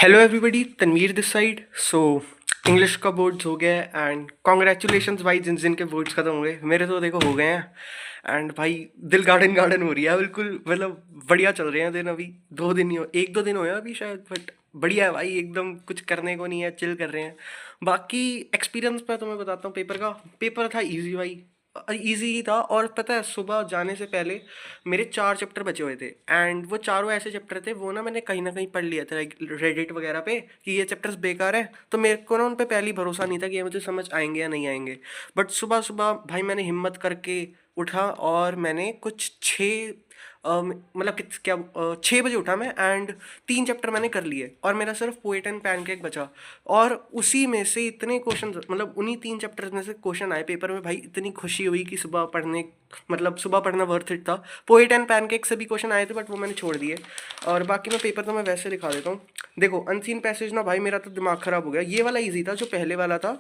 Hello everybody, Tanveer this side. So English का boards हो गया है एंड कॉन्ग्रेचुलेशंस भाई, जिन जिन के बोर्ड्स खत्म हो गए। मेरे तो देखो हो गए हैं एंड भाई दिल गार्डन गार्डन हो रही है बिल्कुल। मतलब बढ़िया चल रहे हैं दिन। अभी 2 दिन ही हो, 1-2 दिन हुए हैं अभी शायद, बट बढ़िया है भाई एकदम। कुछ करने को नहीं है, चिल कर रहे हैं। बाकी एक्सपीरियंस मैं तुम्हें बताता हूँ पेपर का। पेपर था इजी भाई, इजी ही था। और पता है सुबह जाने से पहले मेरे 4 चैप्टर बचे हुए थे एंड वो चारों ऐसे चैप्टर थे, वो ना मैंने कहीं पढ़ लिया था लाइक रेडिट वगैरह पे कि ये चैप्टर्स बेकार हैं। तो मेरे को ना उन पे पहले ही भरोसा नहीं था कि ये मुझे समझ आएंगे या नहीं आएंगे। बट सुबह सुबह भाई मैंने हिम्मत करके उठा और मैंने कुछ छः मतलब 6 बजे उठा मैं एंड 3 चैप्टर मैंने कर लिए और मेरा सिर्फ पोएट एंड पैनकेक बचा। और उसी में से इतने क्वेश्चन, मतलब उन्हीं 3 चैप्टर्स में से क्वेश्चन आए पेपर में भाई। इतनी खुशी हुई कि सुबह पढ़ने, मतलब सुबह पढ़ना वर्थ इट था। पोएट एंड पैनकेक से भी क्वेश्चन आए थे बट वो मैंने छोड़ दिए। और बाकी मैं पेपर तो मैं वैसे दिखा देता हूँ। देखो अनसीन पैसेज ना भाई, मेरा तो दिमाग ख़राब हो गया। ये वाला इजी था जो पहले वाला था।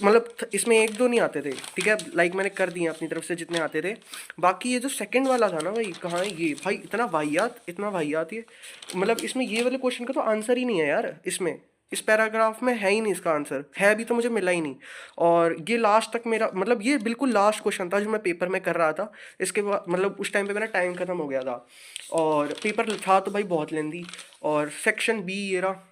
मतलब इसमें 1-2 नहीं आते थे, ठीक है, लाइक मैंने कर दिए अपनी तरफ से जितने आते थे। बाकी ये जो सेकंड वाला था ना भाई, कहाँ है ये भाई, इतना वाहियात ये। मतलब इसमें ये वाले क्वेश्चन का तो आंसर ही नहीं है यार। इसमें इस पैराग्राफ में है ही नहीं इसका आंसर, है भी तो मुझे मिला ही नहीं। और ये लास्ट तक मेरा, मतलब ये बिल्कुल लास्ट क्वेश्चन था जो मैं पेपर में कर रहा था। इसके बाद मतलब उस टाइम पे मेरा टाइम खत्म हो गया था और पेपर था तो भाई बहुत लेंदी। और सेक्शन बी ये रहा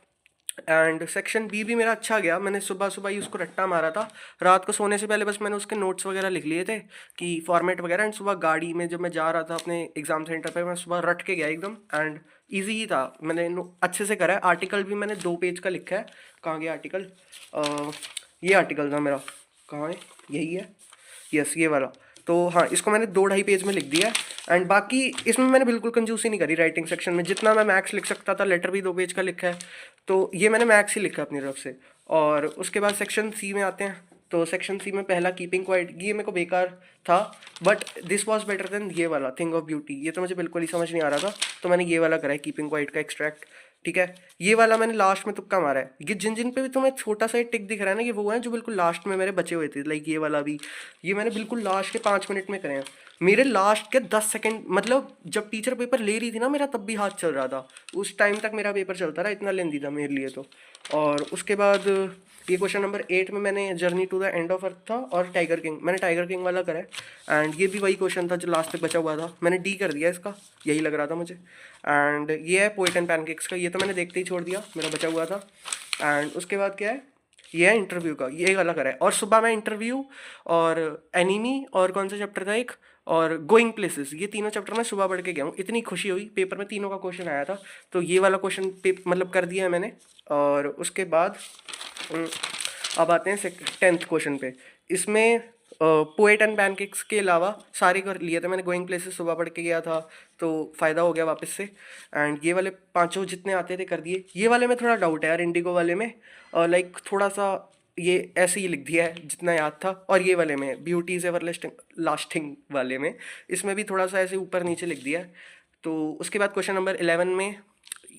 एंड सेक्शन बी भी मेरा अच्छा गया। मैंने सुबह सुबह ही उसको रट्टा मारा था। रात को सोने से पहले बस मैंने उसके नोट्स वगैरह लिख लिए थे कि फॉर्मेट वगैरह। एंड सुबह गाड़ी में जब मैं जा रहा था अपने एग्ज़ाम सेंटर पे, मैं सुबह रट के गया एकदम एंड ईजी ही था। मैंने अच्छे से करा है। आर्टिकल भी मैंने 2 पेज का लिखा है। कहाँ गया आर्टिकल? ये आर्टिकल था मेरा, कहाँ है, यही है, यस ये वाला। तो हाँ, इसको मैंने 2-2.5 पेज में लिख दिया है। एंड बाकी इसमें मैंने बिल्कुल कंजूसी नहीं करी राइटिंग सेक्शन में। जितना मैं मैक्स लिख सकता था, लेटर भी 2 पेज का लिखा है, तो ये मैंने मैक्स ही लिखा अपनी तरफ से। और उसके बाद सेक्शन सी में आते हैं। तो सेक्शन सी में पहला कीपिंग क्वाइट, ये मेरे को बेकार था but this was better than ये वाला थिंग ऑफ ब्यूटी। ये तो मुझे बिल्कुल ही समझ नहीं आ रहा था, तो मैंने ये वाला करा है, कीपिंग क्वाइट का एक्सट्रैक्ट। ठीक है, ये वाला मैंने लास्ट में तुक्का मारा है। ये जिन जिन पे भी तुम्हें छोटा सा टिक दिख रहा है ना, ये वो है जो बिल्कुल लास्ट में मेरे बचे हुए थे। लाइक ये वाला भी, ये मैंने बिल्कुल लास्ट के 5 मिनट में करे हैं। मेरे लास्ट के 10 सेकंड, मतलब जब टीचर पेपर ले रही थी ना, मेरा तब भी हाथ चल रहा था। उस टाइम तक मेरा पेपर चलता रहा, इतना लेंदी था मेरे लिए तो। और उसके बाद ये क्वेश्चन नंबर 8 में मैंने journey to the end of earth था और टाइगर किंग, मैंने टाइगर किंग वाला करा है। एंड ये भी वही क्वेश्चन था जो लास्ट तक बचा हुआ था। मैंने डी कर दिया इसका, यही लग रहा था मुझे। एंड ये है पोएट एंड पैनकेक्स का, ये तो मैंने देखते ही छोड़ दिया, मेरा बचा हुआ था। एंड उसके बाद क्या है, ये है इंटरव्यू का, ये वाला करा है। और सुबह मैं इंटरव्यू और एनिमी और कौन सा चैप्टर था एक, और गोइंग प्लेसेस, ये तीनों चैप्टर मैं सुबह पढ़ के गया हूँ। इतनी खुशी हुई, पेपर में तीनों का क्वेश्चन आया था। तो ये वाला क्वेश्चन मतलब कर दिया है मैंने। और उसके बाद अब आते हैं 10th क्वेश्चन पे। इसमें पोएट एंड पैनकेक्स के अलावा सारे कर लिए थे मैंने। गोइंग प्लेसेस सुबह पढ़ के गया था तो फ़ायदा हो गया वापस से। एंड ये वाले पांचों जितने आते थे कर दिए। ये वाले में थोड़ा डाउट है यार, इंडिगो वाले में लाइक थोड़ा सा ये ऐसे ही लिख दिया है जितना याद था। और ये वाले में ब्यूटी इज़ एवर लास्टिंग वाले में, इसमें भी थोड़ा सा ऐसे ऊपर नीचे लिख दिया है। तो उसके बाद क्वेश्चन नंबर 11 में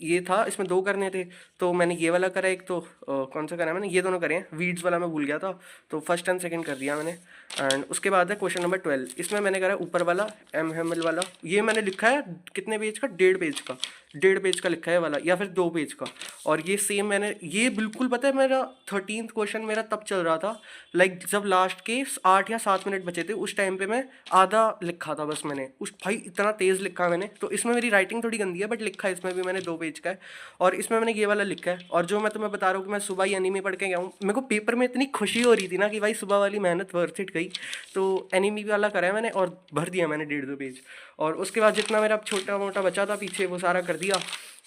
ये था, इसमें 2 करने थे तो मैंने ये वाला करा एक। तो कौन सा करा है मैंने, ये दोनों करे हैं। वीड्स वाला मैं भूल गया था तो फर्स्ट एंड सेकंड कर दिया मैंने। एंड उसके बाद है क्वेश्चन नंबर 12, इसमें मैंने करा ऊपर वाला एम हेमल वाला। ये मैंने लिखा है कितने पेज का, 1.5 पेज का, 1.5 पेज का लिखा है वाला, या फिर 2 पेज का। और ये सेम मैंने, ये बिल्कुल पता है मेरा 13th क्वेश्चन मेरा तब चल रहा था लाइक जब लास्ट के 8 या 7 मिनट बचे थे। उस टाइम पे मैं आधा लिखा था बस मैंने। उस भाई इतना तेज़ लिखा मैंने। तो इसमें मेरी राइटिंग थोड़ी गंदी है बट लिखा है इसमें भी मैंने 2 पेज का है। और इसमें मैंने ये वाला लिखा है। और जो मैं तुम्हें बता रहा हूँ कि मैं सुबह ही एनीमी पढ़ के गया हूँ, मेरे को पेपर में इतनी खुशी हो रही थी ना कि भाई सुबह वाली मेहनत वर्थ इट गई। तो एनीमी वाला करा है मैंने और भर दिया मैंने 1.5-2 पेज। और उसके बाद जितना मेरा छोटा मोटा बचा था पीछे वो सारा कर दिया।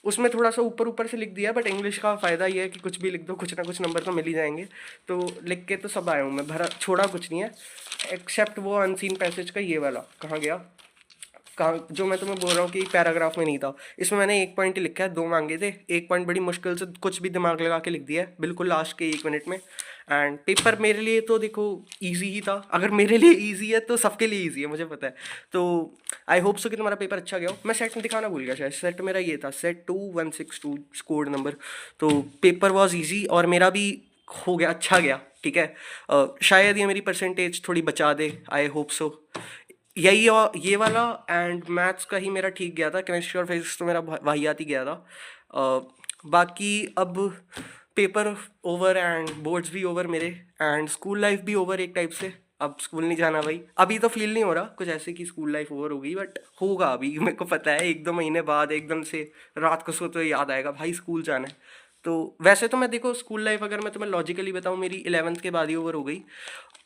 उसमें थोड़ा सा ऊपर ऊपर से लिख दिया बट इंग्लिश का फ़ायदा ये है कि कुछ भी लिख दो कुछ ना कुछ नंबर तो मिल ही जाएंगे। तो लिख के तो सब आया हूँ मैं, भरा छोड़ा कुछ नहीं है एक्सेप्ट वो अनसीन पैसेज का ये वाला। कहाँ गया, कहाँ, जो मैं तुम्हें बोल रहा हूँ कि पैराग्राफ में नहीं था। इसमें मैंने 1 पॉइंट ही लिखा है, 2 मांगे थे। 1 पॉइंट बड़ी मुश्किल से कुछ भी दिमाग लगा के लिख दिया है बिल्कुल लास्ट के 1 मिनट में। एंड पेपर मेरे लिए तो देखो इजी ही था। अगर मेरे लिए इजी है तो सबके लिए इजी है, मुझे पता है। तो आई होप सो कि तुम्हारा पेपर अच्छा गया हो। मैं सेट में दिखाना भूल गया शायद, सेट मेरा ये था सेट 2162 स्कोर नंबर। तो पेपर वॉज ईजी और मेरा भी हो गया, अच्छा गया, ठीक है। शायद ये मेरी परसेंटेज थोड़ी बचा दे, आई होप सो। यही और ये वाला एंड मैथ्स का ही मेरा ठीक गया था। केमिस्ट्री और फिजिक्स तो मेरा वाहियात ही गया था। बाकी अब पेपर ओवर एंड बोर्ड्स भी ओवर मेरे, एंड स्कूल लाइफ भी ओवर एक टाइप से। अब स्कूल नहीं जाना भाई, अभी तो फील नहीं हो रहा कुछ ऐसे कि स्कूल लाइफ ओवर हो गई, बट होगा अभी मेरे को पता है, 1-2 महीने बाद एकदम से रात को सो तो याद आएगा भाई स्कूल जाना है। तो वैसे तो मैं देखो स्कूल लाइफ अगर मैं तुम्हें लॉजिकली बताऊँ मेरी 11th के बाद ही ओवर हो गई।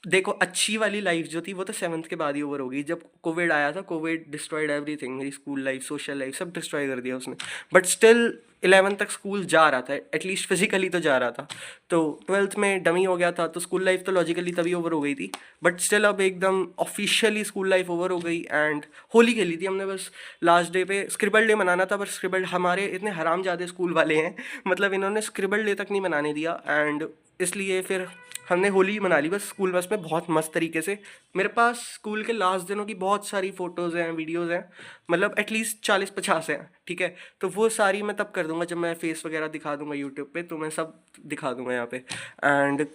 देखो अच्छी वाली लाइफ जो थी वो तो 7th के बाद ही ओवर हो गई, जब कोविड आया था, कोविड डिस्ट्रॉयड एवरीथिंग, मेरी स्कूल लाइफ सोशल लाइफ सब डिस्ट्रॉय कर दिया उसने। बट स्टिल 11th तक स्कूल जा रहा था, एटलीस्ट फिजिकली तो जा रहा था। तो 12th में डमी हो गया था, तो स्कूल लाइफ तो लॉजिकली तभी ओवर हो गई थी। बट स्टिल अब एकदम ऑफिशियली स्कूल लाइफ ओवर हो गई। एंड होली खेली थी हमने बस लास्ट डे पे, स्क्रिबल डे मनाना था, पर स्क्रिबल हमारे इतने हरामजादे स्कूल वाले हैं मतलब इन्होंने स्क्रिबल डे तक नहीं मनाने दिया, एंड इसलिए फिर हमने होली मना ली बस स्कूल बस में बहुत मस्त तरीके से। मेरे पास स्कूल के लास्ट दिनों की बहुत सारी फ़ोटोज़ हैं, वीडियोज़ हैं, मतलब एटलीस्ट 40-50 हैं, ठीक है। तो वो सारी मैं तब कर दूंगा जब मैं फेस वगैरह दिखा दूंगा यूट्यूब पे, तो मैं सब दिखा दूंगा यहाँ पे। एंड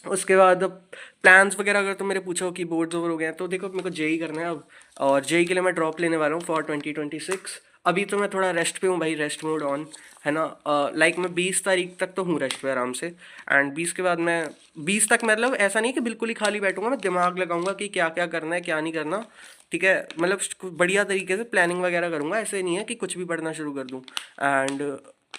उसके बाद अब प्लान्स वगैरह अगर तुम मेरे पूछो कि बोर्ड्स ओवर हो गए हैं, तो देखो मेरे को जेई करना है अब, और जेई के लिए मैं ड्रॉप लेने वाला हूँ फॉर 2026। अभी तो मैं थोड़ा रेस्ट पे हूँ भाई, रेस्ट मोड ऑन है ना। लाइक मैं 20 तारीख तक तो हूँ रेस्ट पे आराम से, एंड 20 के बाद मैं 20 तक मतलब ऐसा नहीं कि बिल्कुल ही खाली बैठूंगा, मैं दिमाग लगाऊंगा कि क्या क्या करना है क्या नहीं करना, ठीक है। मतलब बढ़िया तरीके से प्लानिंग वगैरह करूंगा, ऐसे नहीं है कि कुछ भी पढ़ना शुरू कर दूँ। एंड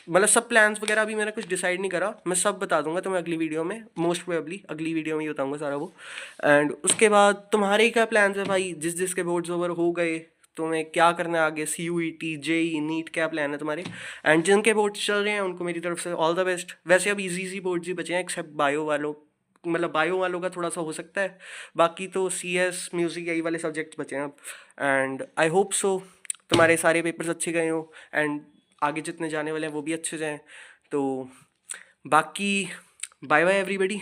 मतलब सब प्लान्स वगैरह अभी मैंने कुछ डिसाइड नहीं करा, मैं सब बता दूंगा तुम्हें अगली वीडियो में, मोस्ट प्रोबेबली अगली वीडियो में ही बताऊंगा सारा वो। एंड उसके बाद तुम्हारे क्या प्लान्स है भाई, जिस जिसके बोर्ड्स ओवर हो गए तुम्हें क्या करना है आगे, C U E T JEE NEET क्या प्लान है तुम्हारे। एंड जिनके बोर्ड्स चल रहे हैं उनको मेरी तरफ से ऑल द बेस्ट। वैसे अब इजी इजी बोर्ड्स ही बचे हैं एक्सेप्ट बायो वालों, मतलब बायो वालों का थोड़ा सा हो सकता है, बाकी तो सी एस म्यूज़िक यही वाले सब्जेक्ट्स बचे हैं अब। एंड आई होप सो तुम्हारे सारे पेपर्स अच्छे गए हो, एंड आगे जितने जाने वाले हैं वो भी अच्छे जाएं। तो बाकी बाय बाय एवरीबॉडी।